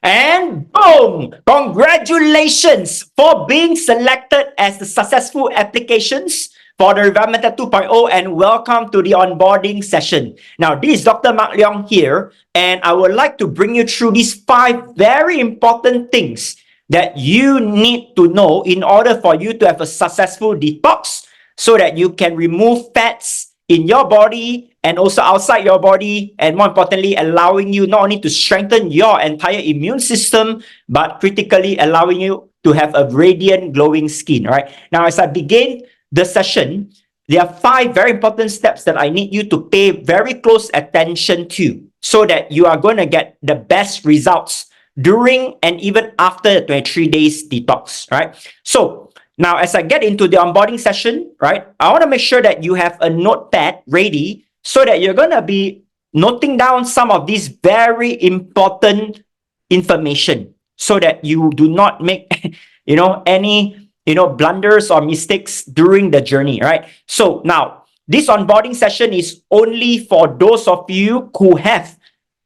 And boom! Congratulations for being selected as the successful applications for the Revive Method 2.0 and welcome to the onboarding session. Now, this is Dr. Mark Leong here, and I would like to bring you through these 5 very important things that you need to know in order for you to have a successful detox so that you can remove fats in your body and also outside your body, and more importantly, allowing you not only to strengthen your entire immune system, but critically allowing you to have a radiant, glowing skin. Right now, as I begin the session, there are 5 very important steps that I need you to pay very close attention to so that you are going to get the best results during and even after the 23 days detox. Right, so now, as I get into the onboarding session, right, I want to make sure that you have a notepad ready so that you're going to be noting down some of these very important information so that you do not make, any, blunders or mistakes during the journey, right? So now, this onboarding session is only for those of you who have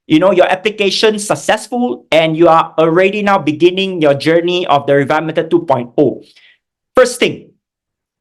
your application successful and you are already now beginning your journey of the Revive Method 2.0. First thing,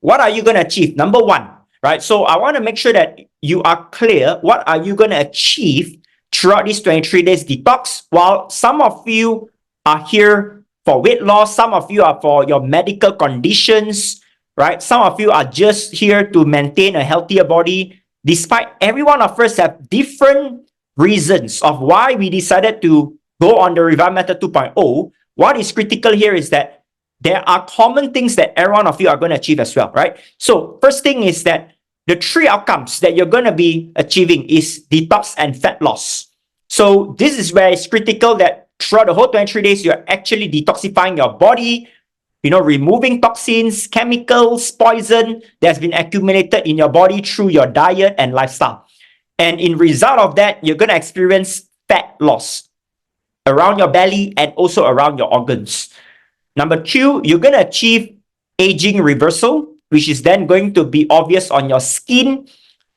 what are you going to achieve? Number 1, right? So I want to make sure that you are clear. What are you going to achieve throughout this 23 days detox? While some of you are here for weight loss, some of you are for your medical conditions, right? Some of you are just here to maintain a healthier body. Despite every one of us have different reasons of why we decided to go on the Revive Method 2.0, what is critical here is that there are common things that every one of you are going to achieve as well, right? So first thing is that the 3 outcomes that you're going to be achieving is detox and fat loss. So this is where it's critical that throughout the whole 23 days, you're actually detoxifying your body, removing toxins, chemicals, poison that's been accumulated in your body through your diet and lifestyle. And in result of that, you're going to experience fat loss around your belly and also around your organs. Number 2, you're going to achieve aging reversal, which is then going to be obvious on your skin,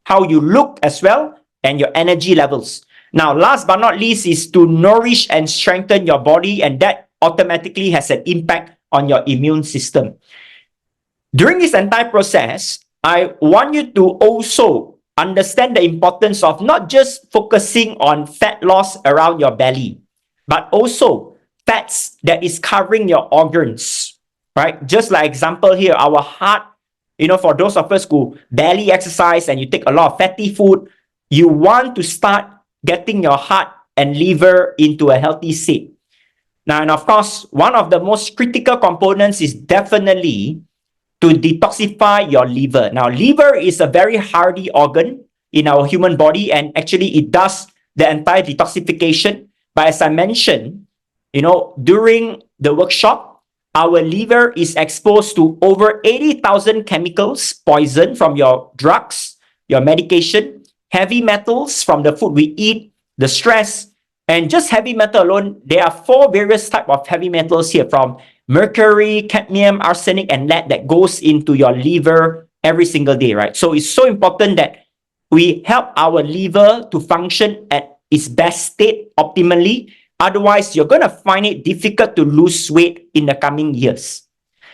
how you look as well, and your energy levels. Now, last but not least is to nourish and strengthen your body, and that automatically has an impact on your immune system. During this entire process, I want you to also understand the importance of not just focusing on fat loss around your belly, but also fats that is covering your organs, right? Just like example here, our heart, for those of us who barely exercise and you take a lot of fatty food, you want to start getting your heart and liver into a healthy state. Now, and of course, one of the most critical components is definitely to detoxify your liver. Now, liver is a very hardy organ in our human body, and actually it does the entire detoxification. But as I mentioned, during the workshop, our liver is exposed to over 80,000 chemicals, poison from your drugs, your medication, heavy metals from the food we eat, the stress, and just heavy metal alone. There are 4 various types of heavy metals here, from mercury, cadmium, arsenic, and lead that goes into your liver every single day, right? So it's so important that we help our liver to function at its best state optimally. Otherwise, you're going to find it difficult to lose weight in the coming years.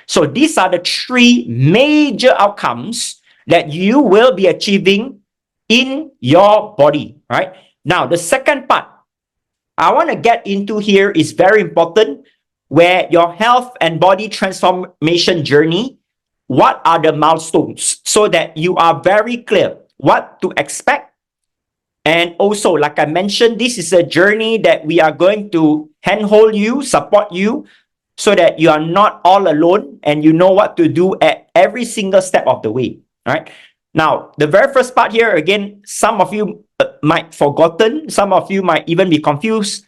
So these are the 3 major outcomes that you will be achieving in your body, right? Now, the second part I want to get into here is very important, where your health and body transformation journey, what are the milestones, so that you are very clear what to expect. And also, like I mentioned, this is a journey that we are going to handhold you, support you, so that you are not all alone and you know what to do at every single step of the way, right? Now, the very first part here, again, some of you might forgotten, some of you might even be confused.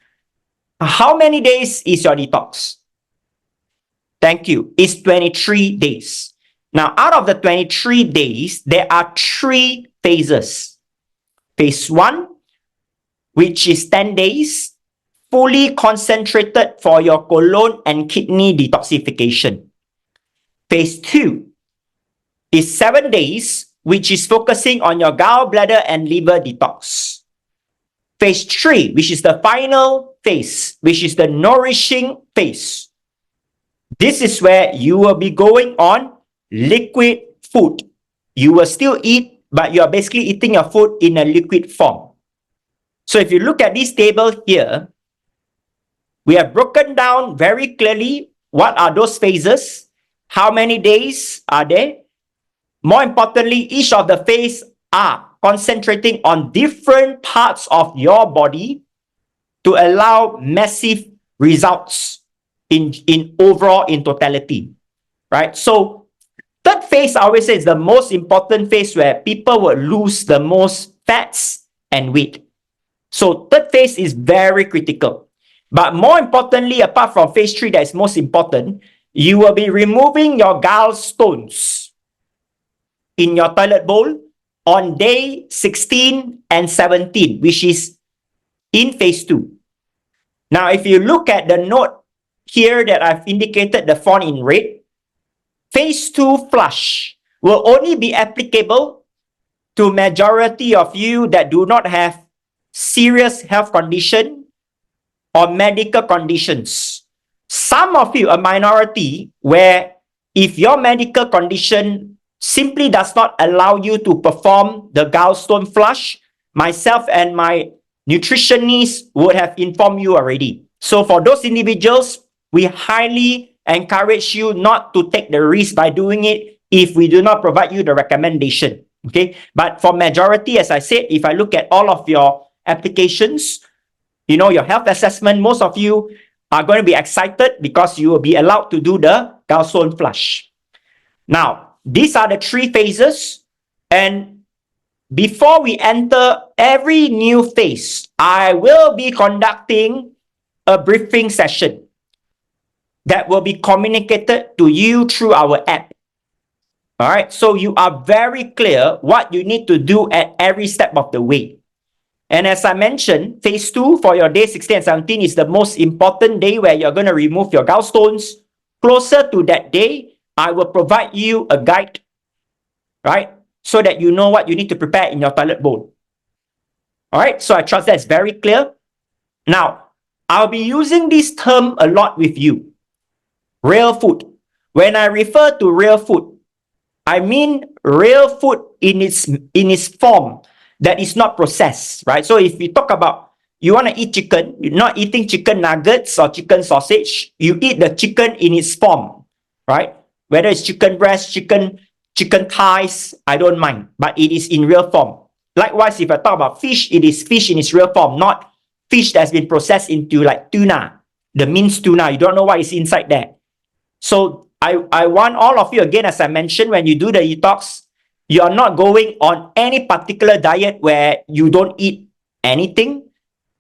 How many days is your detox? Thank you. It's 23 days. Now, out of the 23 days, there are 3 phases. Phase 1, which is 10 days, fully concentrated for your colon and kidney detoxification. Phase 2 is 7 days, which is focusing on your gallbladder and liver detox. Phase 3, which is the final phase, which is the nourishing phase. This is where you will be going on liquid food. You will still eat, but you are basically eating your food in a liquid form. So if you look at this table here, we have broken down very clearly what are those phases, how many days are there. More importantly, each of the phases are concentrating on different parts of your body to allow massive results in overall, in totality, right? So third phase, I always say, is the most important phase where people will lose the most fats and weight. So third phase is very critical. But more importantly, apart from phase 3 that is most important, you will be removing your gallstones in your toilet bowl on day 16 and 17, which is in phase 2. Now, if you look at the note here that I've indicated the font in red, phase 2 flush will only be applicable to majority of you that do not have serious health condition or medical conditions. Some of you, a minority, where if your medical condition simply does not allow you to perform the gallstone flush, myself and my nutritionist would have informed you already. So for those individuals, we highly encourage you not to take the risk by doing it if we do not provide you the recommendation. Okay, but for majority, as I said, if I look at all of your applications, your health assessment, most of you are going to be excited because you will be allowed to do the gallstone flush. Now, these are the 3 phases, and before we enter every new phase, I will be conducting a briefing session that will be communicated to you through our app. All right, so you are very clear what you need to do at every step of the way. And as I mentioned, phase 2 for your day 16 and 17 is the most important day where you're going to remove your gallstones. Closer to that day, I will provide you a guide, right? So that you know what you need to prepare in your toilet bowl. All right, so I trust that's very clear. Now, I'll be using this term a lot with you. Real food. When I refer to real food, I mean real food in its form that is not processed, right? So if we talk about you want to eat chicken, you're not eating chicken nuggets or chicken sausage, you eat the chicken in its form, right? Whether it's chicken breast, chicken thighs, I don't mind, but it is in real form. Likewise, if I talk about fish, it is fish in its real form, not fish that's been processed into like tuna, the minced tuna. You don't know what is inside there. So I want all of you, again, as I mentioned, when you do the detox, you are not going on any particular diet where you don't eat anything.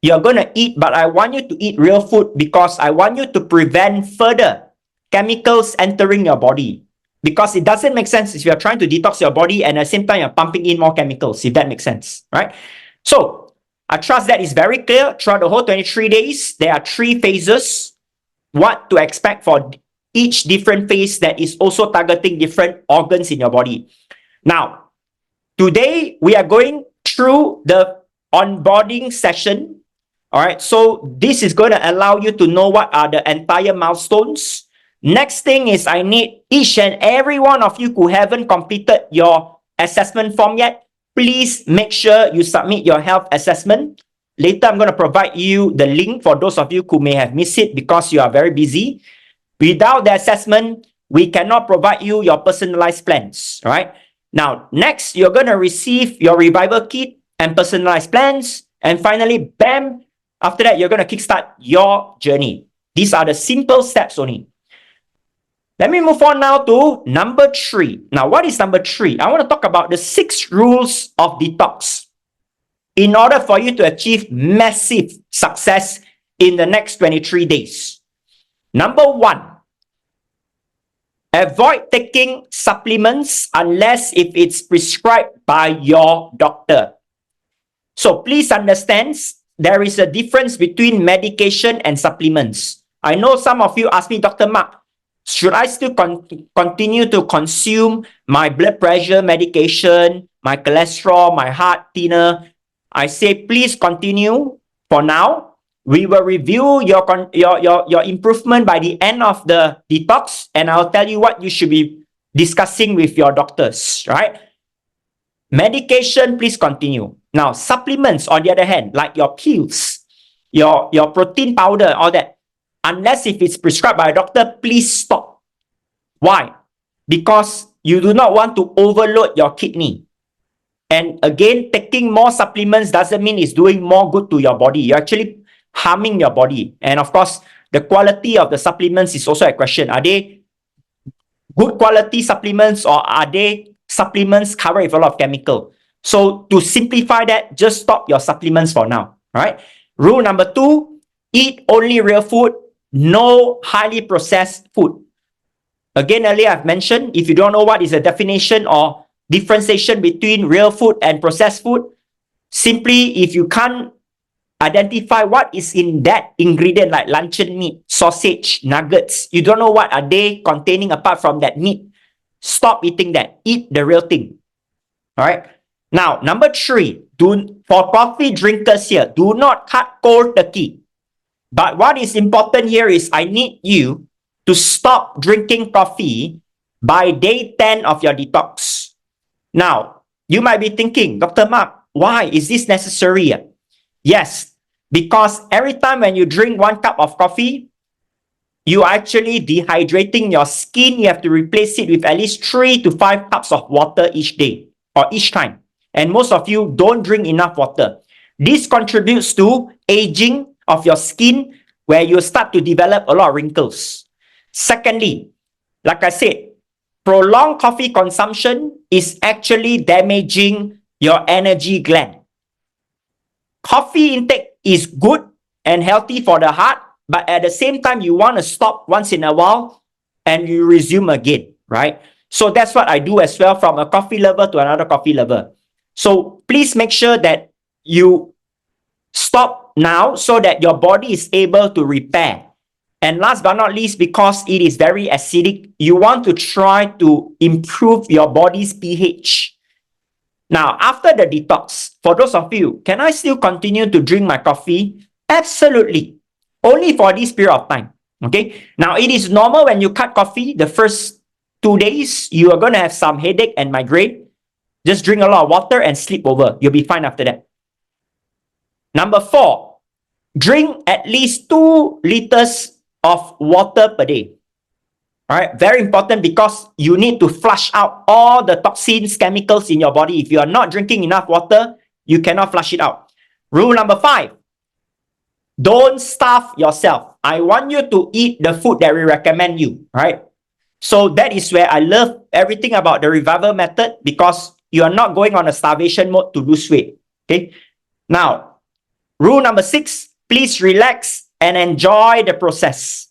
You're going to eat, but I want you to eat real food because I want you to prevent further chemicals entering your body. Because it doesn't make sense if you're trying to detox your body and at the same time you're pumping in more chemicals, if that makes sense, right? So I trust that is very clear. Throughout the whole 23 days, there are 3 phases. What to expect for each different phase that is also targeting different organs in your body. Now, today we are going through the onboarding session. All right, so this is going to allow you to know what are the entire milestones. Next thing is I need each and every one of you who haven't completed your assessment form yet, please make sure you submit your health assessment. Later, I'm going to provide you the link for those of you who may have missed it because you are very busy. Without the assessment, we cannot provide you your personalized plans, right? Now, next, you're going to receive your revival kit and personalized plans. And finally, bam, after that, you're going to kickstart your journey. These are the simple steps only. Let me move on now to number 3. Now, what is number 3? I want to talk about the 6 rules of detox in order for you to achieve massive success in the next 23 days. Number 1, avoid taking supplements unless if it's prescribed by your doctor. So please understand, there is a difference between medication and supplements. I know some of you ask me, Dr. Mark, should I still continue to consume my blood pressure medication, my cholesterol, my heart thinner? I say, please continue for now. We will review your improvement by the end of the detox, and I'll tell you what you should be discussing with your doctors, right? Medication, please continue. Now, supplements, on the other hand, like your pills, your protein powder, all that, unless if it's prescribed by a doctor, please stop. Why? Because you do not want to overload your kidney. And again, taking more supplements doesn't mean it's doing more good to your body. You're actually harming your body. And of course, the quality of the supplements is also a question. Are they good quality supplements, or are they supplements covered with a lot of chemical? So to simplify that, just stop your supplements for now. All right. Rule number 2, eat only real food, no highly processed food. Again, earlier I've mentioned, if you don't know what is the definition or differentiation between real food and processed food, simply if you can't identify what is in that ingredient, like luncheon meat, sausage, nuggets, you don't know what are they containing apart from that meat, stop eating that. Eat the real thing. All right. Now, number 3, for coffee drinkers here, do not cut cold turkey. But what is important here is I need you to stop drinking coffee by day 10 of your detox. Now, you might be thinking, Dr. Mark, why is this necessary? Yes, because every time when you drink 1 cup of coffee, you are actually dehydrating your skin. You have to replace it with at least 3 to 5 cups of water each day or each time. And most of you don't drink enough water. This contributes to aging of your skin, where you start to develop a lot of wrinkles. Secondly, like I said, prolonged coffee consumption is actually damaging your energy gland. Coffee intake is good and healthy for the heart, but at the same time, you want to stop once in a while and you resume again, right? So that's what I do as well, from a coffee lover to another coffee lover. So please make sure that you stop now so that your body is able to repair. And last but not least, because it is very acidic, you want to try to improve your body's pH. Now, after the detox, for those of you, can I still continue to drink my coffee? Absolutely. Only for this period of time. Okay. Now, it is normal when you cut coffee, the first 2 days, you are going to have some headache and migraine. Just drink a lot of water and sleep over. You'll be fine after that. Number 4, drink at least 2 liters of water per day. All right, very important, because you need to flush out all the toxins, chemicals in your body. If you are not drinking enough water, you cannot flush it out. Rule number 5, don't starve yourself. I want you to eat the food that we recommend you, right? So that is where I love everything about the revival method, because you are not going on a starvation mode to lose weight. Okay. Now, rule number 6, please relax and enjoy the process.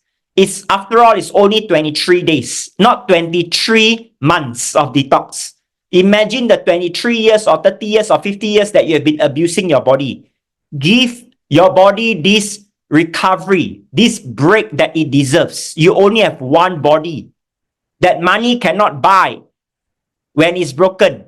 After all, it's only 23 days, not 23 months of detox. Imagine the 23 years or 30 years or 50 years that you have been abusing your body. Give your body this recovery, this break that it deserves. You only have one body that money cannot buy when it's broken.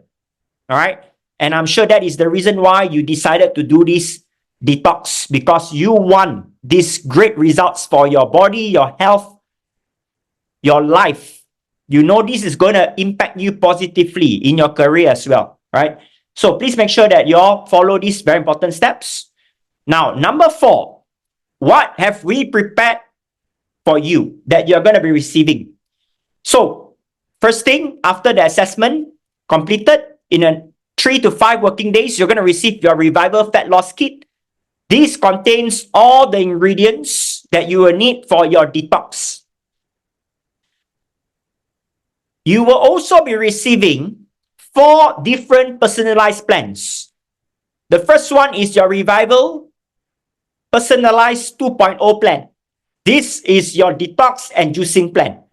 All right. And I'm sure that is the reason why you decided to do this detox, because you want these great results for your body, your health, your life. You know this is going to impact you positively in your career as well, right? So please make sure that you all follow these very important steps. Now, number 4, what have we prepared for you that you're going to be receiving? So, first thing, after the assessment completed, in 3 to 5 working days, you're going to receive your Revival Fat Loss Kit. This contains all the ingredients that you will need for your detox. You will also be receiving 4 different personalized plans. The first one is your Revival Personalized 2.0 plan. This is your detox and juicing plan.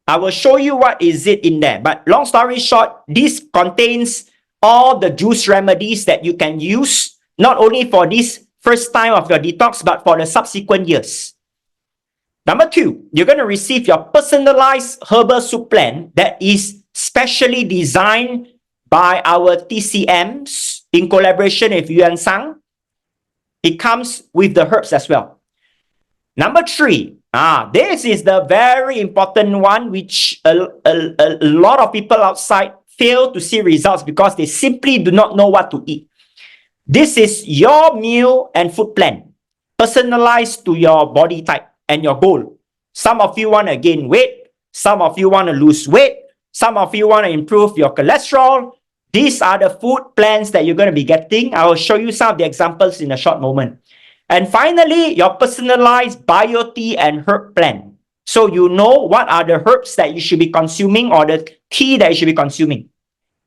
I will show you what is it in there. But long story short, this contains all the juice remedies that you can use, not only for this first time of your detox, but for the subsequent years. Number 2, you're going to receive your personalized herbal soup plan that is specially designed by our TCMs in collaboration with Yuan Sang. it comes with the herbs as well. Number 3, this is the very important one, which a lot of people outside fail to see results because they simply do not know what to eat. This is your meal and food plan, personalized to your body type and your goal. Some of you want to gain weight, some of you want to lose weight, some of you want to improve your cholesterol. These are the food plans that you're going to be getting. I will show you some of the examples in a short moment. And finally, your personalized bio-tea and herb plan. So you know what are the herbs that you should be consuming or the tea that you should be consuming.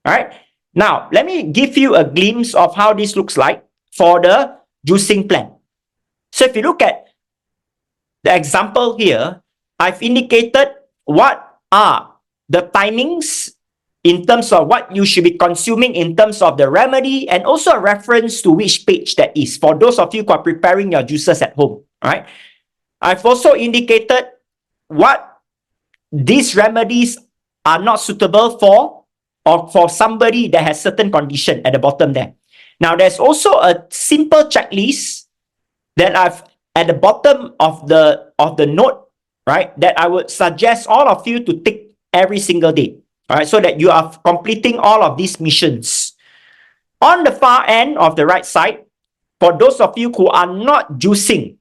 All right. Now, let me give you a glimpse of how this looks like for the juicing plan. So if you look at the example here, I've indicated what are the timings in terms of what you should be consuming in terms of the remedy, and also a reference to which page that is for those of you who are preparing your juices at home. All right. I've also indicated what these remedies are not suitable for, or for somebody that has certain condition at the bottom there. Now, there's also a simple checklist that I've at the bottom of the note, right, that I would suggest all of you to tick every single day. All right, so that you are completing all of these missions. On the far end of the right side, for those of you who are not juicing,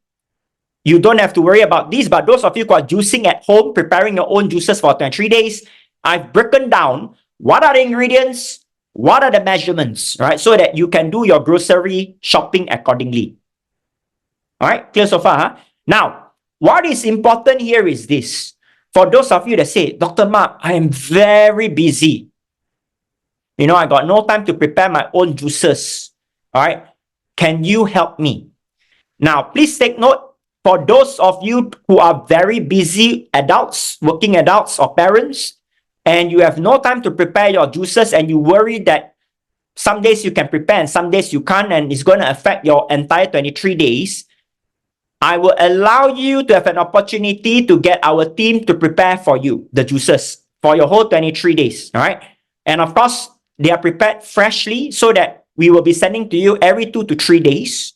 you don't have to worry about this, but those of you who are juicing at home, preparing your own juices for 23 days, I've broken down what are the ingredients, what are the measurements, right, so that you can do your grocery shopping accordingly. All right, clear so far? Huh? Now, what is important here is this. For those of you that say, Dr. Mark, I am very busy. You know, I got no time to prepare my own juices. All right. Can you help me? Now, please take note, for those of you who are very busy adults, working adults or parents, and you have no time to prepare your juices and you worry that some days you can prepare and some days you can't, and it's going to affect your entire 23 days, I will allow you to have an opportunity to get our team to prepare for you the juices for your whole 23 days. All right. And of course, they are prepared freshly so that we will be sending to you every 2 to 3 days.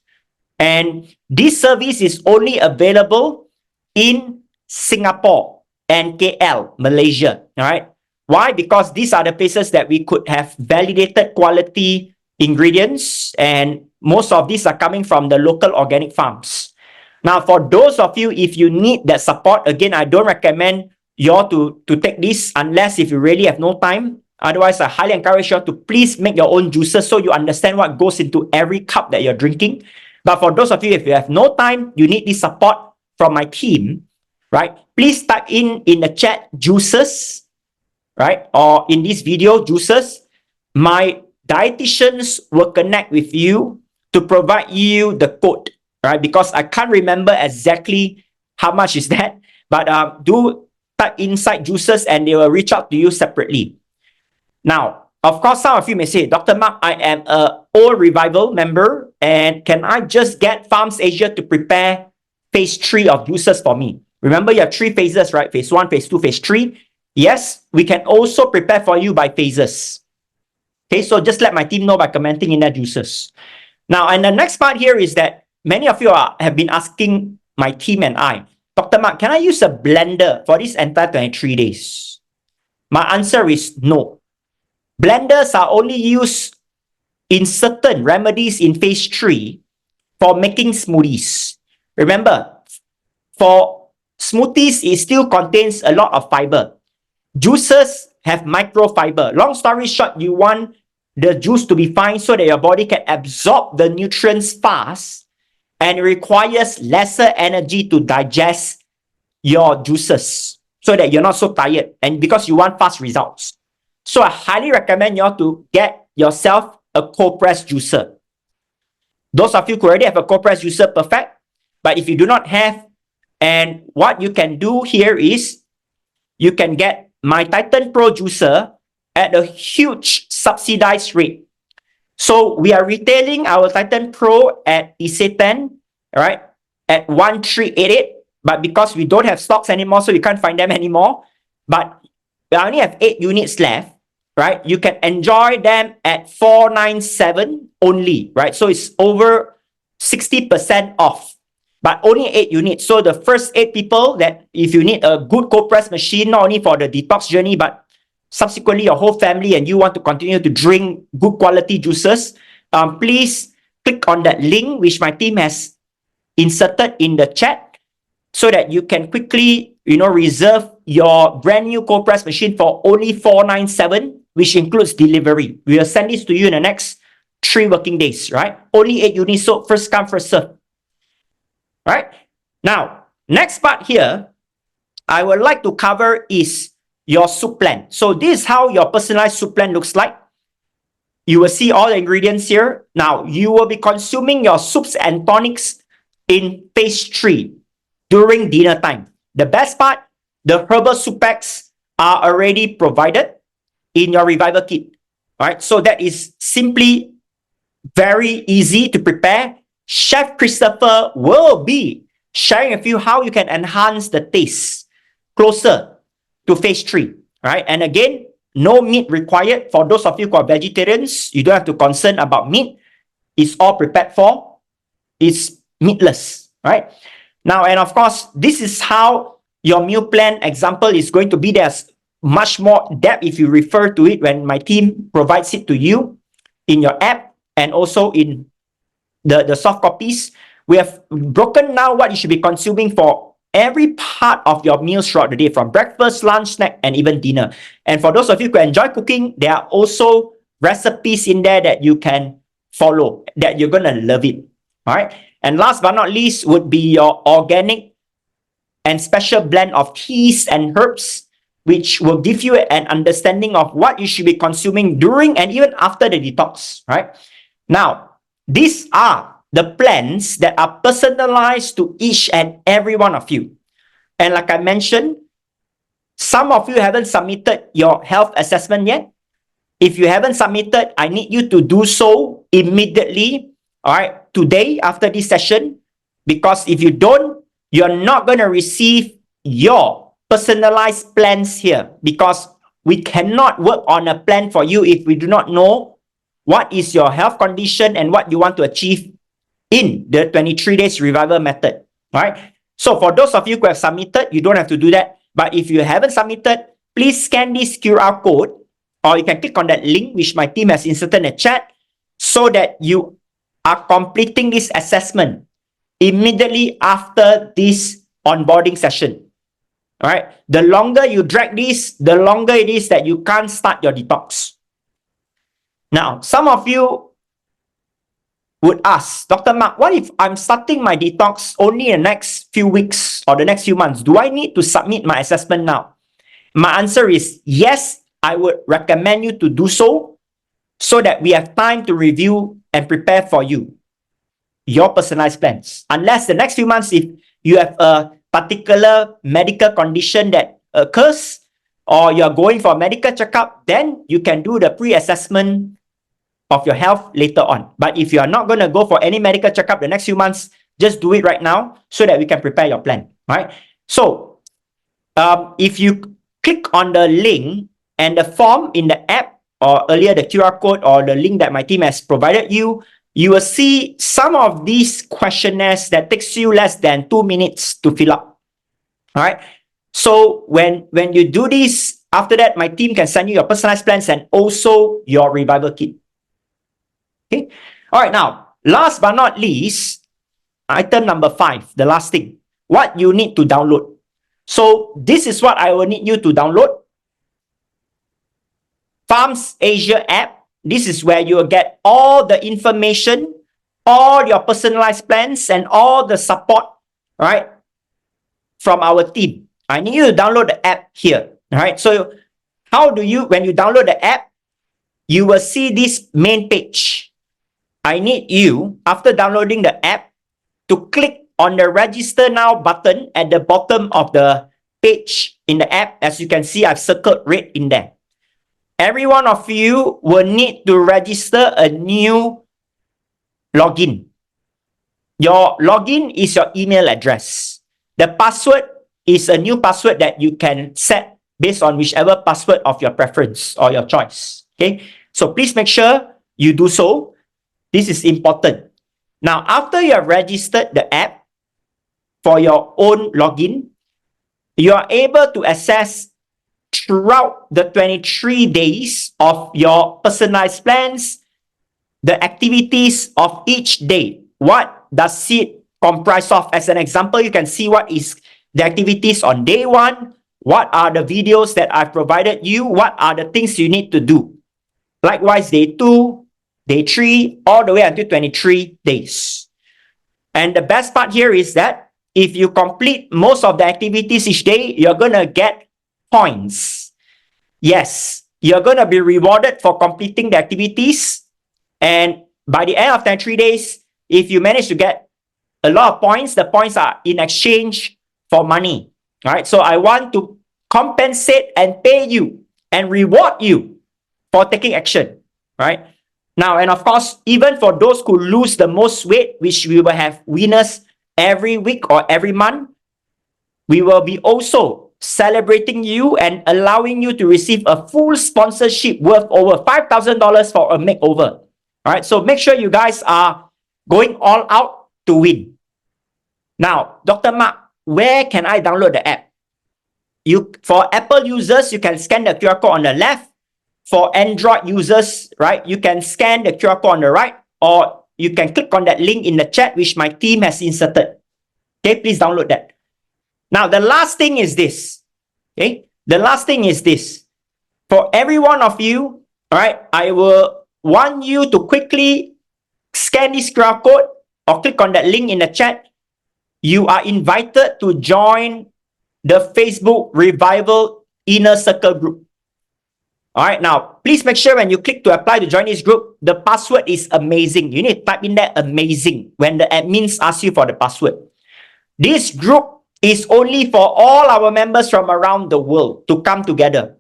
And this service is only available in Singapore and KL, Malaysia. All right. Why? Because these are the places that we could have validated quality ingredients, and most of these are coming from the local organic farms. Now, for those of you, if you need that support, again, I don't recommend you all to take this unless if you really have no time. Otherwise, I highly encourage you all to please make your own juices so you understand what goes into every cup that you're drinking. But for those of you, if you have no time, you need this support from my team, right? Please type in the chat juices, right? Or in this video, juices. My dietitians will connect with you to provide you the code. Right, because I can't remember exactly how much is that, but do type inside juices and they will reach out to you separately. Now, of course, some of you may say, Dr. Mark, I am a old Revival member, and can I just get Farms Asia to prepare phase 3 of juices for me? Remember, you have 3 phases, right? Phase 1, phase 2, phase 3. Yes, we can also prepare for you by phases. Okay, so just let my team know by commenting in that juices. Now, and the next part here is that many of you have been asking my team and I, Dr. Mark, can I use a blender for this entire 23 days? My answer is no. Blenders are only used in certain remedies in phase 3 for making smoothies. Remember, for smoothies, it still contains a lot of fiber. Juices have microfiber. Long story short, you want the juice to be fine so that your body can absorb the nutrients fast, and it requires lesser energy to digest your juices so that you're not so tired, and because you want fast results. So I highly recommend you all to get yourself a cold press juicer. Those of you who already have a cold press juicer, perfect. But if you do not have, and what you can do here is you can get my Titan Pro juicer at a huge subsidized rate. So we are retailing our Titan Pro at Isetan, right, at 1388. But because we don't have stocks anymore, so you can't find them anymore. But we only have 8 units left, right? You can enjoy them at 497 only, right? So it's over 60% off, but only 8 units. So the first 8 people that if you need a good cold press machine, not only for the detox journey, but subsequently your whole family and you want to continue to drink good quality juices, please click on that link which my team has inserted in the chat so that you can quickly, reserve your brand new cold press machine for only $497, which includes delivery. We will send this to you in the next 3 working days, right? Only 8 units, so first come, first serve. Right? Now, next part here, I would like to cover is your soup plan. So this is how your personalized soup plan looks like. You will see all the ingredients here. Now, you will be consuming your soups and tonics in phase 3 during dinner time. The best part, the herbal soup packs are already provided in your revival kit. All right, so that is simply very easy to prepare. Chef Christopher will be sharing with you how you can enhance the taste closer to phase 3. Right, and again, no meat required. For those of you who are vegetarians, you don't have to concern about meat. It's all prepared for. It's meatless, right? Now, and of course, this is how your meal plan example is going to be. There's much more depth if you refer to it when my team provides it to you in your app and also in the soft copies. We have broken down what you should be consuming for every part of your meals throughout the day, from breakfast, lunch, snack, and even dinner. And for those of you who enjoy cooking, there are also recipes in there that you can follow, that you're going to love it. All right. And last but not least would be your organic and special blend of teas and herbs, which will give you an understanding of what you should be consuming during and even after the detox, right? Now, these are the plans that are personalized to each and every one of you. And like I mentioned, some of you haven't submitted your health assessment yet. If you haven't submitted, I need you to do so immediately, all right, today after this session, because if you don't, you're not going to receive your personalized plans here, because we cannot work on a plan for you if we do not know what is your health condition and what you want to achieve in the 23 days revival method, right? So for those of you who have submitted, you don't have to do that. But if you haven't submitted, please scan this QR code, or you can click on that link which my team has inserted in the chat, so that you are completing this assessment immediately after this onboarding session. All right. The longer you drag this, the longer it is that you can't start your detox. Now, some of you would ask, Dr. Mark, what if I'm starting my detox only in the next few weeks or the next few months? Do I need to submit my assessment now? My answer is yes, I would recommend you to do so that we have time to review and prepare for you your personalized plans. Unless the next few months, if you have a particular medical condition that occurs, or you're going for a medical checkup, then you can do the pre-assessment of your health later on. But if you are not going to go for any medical checkup the next few months, just do it right now so that we can prepare your plan, right? So, if you click on the link and the form in the app, or earlier the QR code or the link that my team has provided you, you will see some of these questionnaires that takes you less than 2 minutes to fill up. All right. So when you do this, after that, my team can send you your personalized plans and also your revival kit. Okay. All right. Now, last but not least, item number 5, the last thing, what you need to download. So this is what I will need you to download. Farms Asia app. This is where you will get all the information, all your personalized plans, and all the support, right, from our team. I need you to download the app here. All right. So how do you, when you download the app, you will see this main page. I need you, after downloading the app, to click on the register now button at the bottom of the page in the app. As you can see, I've circled red in there. Every one of you will need to register a new login. Your login is your email address. The password is a new password that you can set based on whichever password of your preference or your choice. Okay, so please make sure you do so. This is important. Now, after you have registered the app for your own login, you are able to access throughout the 23 days of your personalized plans, the activities of each day. What does it comprise of? As an example, you can see what is the activities on day 1, what are the videos that I've provided you, what are the things you need to do. Likewise, day 2, day 3, all the way until 23 days. And the best part here is that if you complete most of the activities each day, you're going to get points. Yes, you're going to be rewarded for completing the activities. And by the end of 23 days, if you manage to get a lot of points, the points are in exchange for money. All right. So I want to compensate and pay you and reward you for taking action. Right. Now, and of course, even for those who lose the most weight, which we will have winners every week or every month, we will be also celebrating you and allowing you to receive a full sponsorship worth over $5,000 for a makeover. All right. So make sure you guys are going all out to win. Now, Dr. Mark, where can I download the app? For Apple users, you can scan the QR code on the left. For Android users, right, you can scan the QR code on the right, or you can click on that link in the chat, which my team has inserted. Okay, please download that. Now, the last thing is this. Okay, the last thing is this. For every one of you, all right, I will want you to quickly scan this QR code or click on that link in the chat. You are invited to join the Facebook Revival Inner Circle group. All right, now, please make sure when you click to apply to join this group, the password is amazing. You need to type in there amazing when the admins ask you for the password. This group is only for all our members from around the world to come together.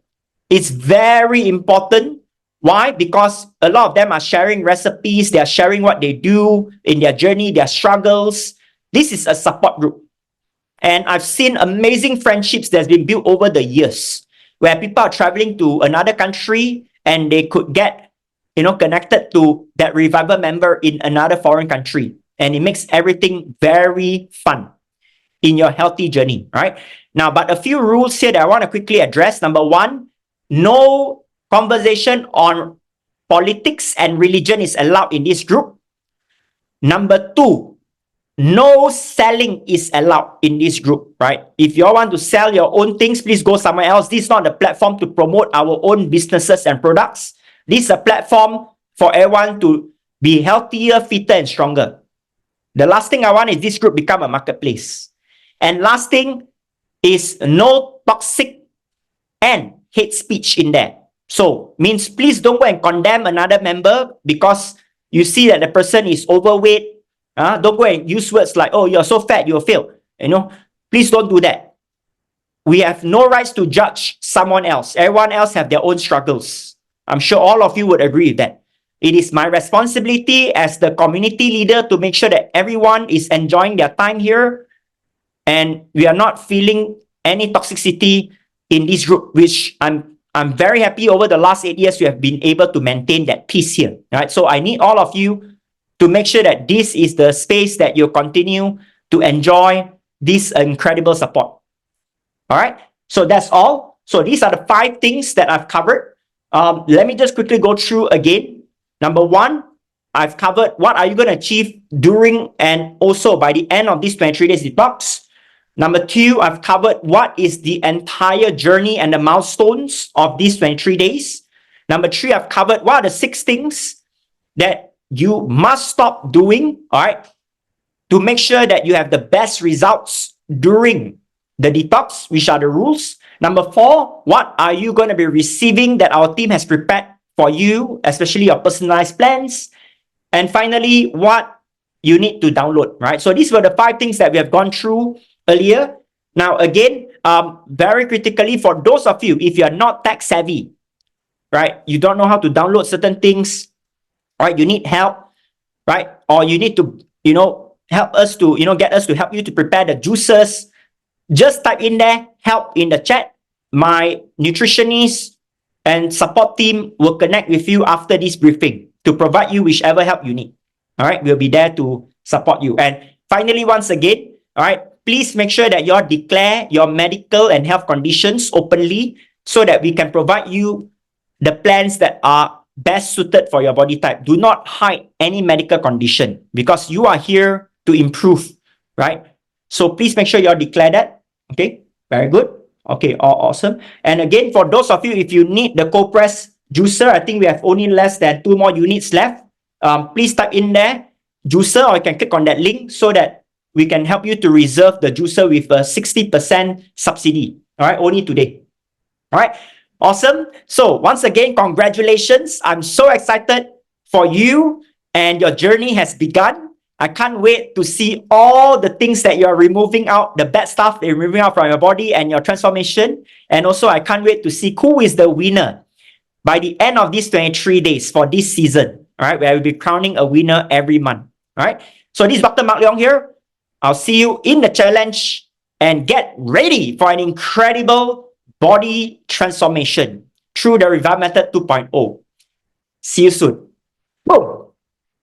It's very important. Why? Because a lot of them are sharing recipes. They are sharing what they do in their journey, their struggles. This is a support group. And I've seen amazing friendships that's been built over the years, where people are traveling to another country and they could get, connected to that Revival member in another foreign country. And it makes everything very fun in your healthy journey, right? Now, but a few rules here that I want to quickly address. Number 1, no conversation on politics and religion is allowed in this group. Number 2, no selling is allowed in this group, right? If you all want to sell your own things, please go somewhere else. This is not a platform to promote our own businesses and products. This is a platform for everyone to be healthier, fitter, and stronger. The last thing I want is this group become a marketplace. And last thing is no toxic and hate speech in there. So, means please don't go and condemn another member because you see that the person is overweight. Don't go and use words like, oh, you're so fat, you'll fail. Please don't do that. We have no rights to judge someone else. Everyone else have their own struggles. I'm sure all of you would agree with that. It is my responsibility as the community leader to make sure that everyone is enjoying their time here and we are not feeling any toxicity in this group, which I'm very happy over the last 8 years we have been able to maintain that peace here. Right? So I need all of you to make sure that this is the space that you continue to enjoy this incredible support. All right. So that's all. So these are the 5 things that I've covered. Let me just quickly go through again. Number 1, I've covered what are you going to achieve during and also by the end of this 23 days detox. Number 2, I've covered what is the entire journey and the milestones of these 23 days. Number 3, I've covered what are the 6 things that you must stop doing, all right, to make sure that you have the best results during the detox, which are the rules. Number 4, what are you going to be receiving that our team has prepared for you, especially your personalized plans. And finally, what you need to download, right? So these were the 5 things that we have gone through earlier. Now, again, very critically, for those of you, if you're not tech savvy, right, you don't know how to download certain things, right, you need help, right, or you need to, help us to, get us to help you to prepare the juices, just type in there, help in the chat. My nutritionist and support team will connect with you after this briefing to provide you whichever help you need. All right, we'll be there to support you. And finally, once again, all right, please make sure that you declare your medical and health conditions openly so that we can provide you the plans that are best suited for your body type. Do not hide any medical condition because you are here to improve, right? So please make sure you declare that. Okay, very good. Okay, awesome. And again, for those of you, if you need the cold press juicer, I think we have only less than 2 more units left. Please type in there juicer, or you can click on that link so that we can help you to reserve the juicer with a 60% subsidy. All right, only today. All right, awesome. So once again, congratulations. I'm so excited for you, and your journey has begun. I can't wait to see all the things that you're removing out, the bad stuff that you're removing out from your body and your transformation. And also, I can't wait to see who is the winner by the end of these 23 days for this season. All right, where I will be crowning a winner every month. All right, so this is Dr. Mark Leong here. I'll see you in the challenge and get ready for an incredible body transformation through the Revive Method 2.0. See you soon. Boom.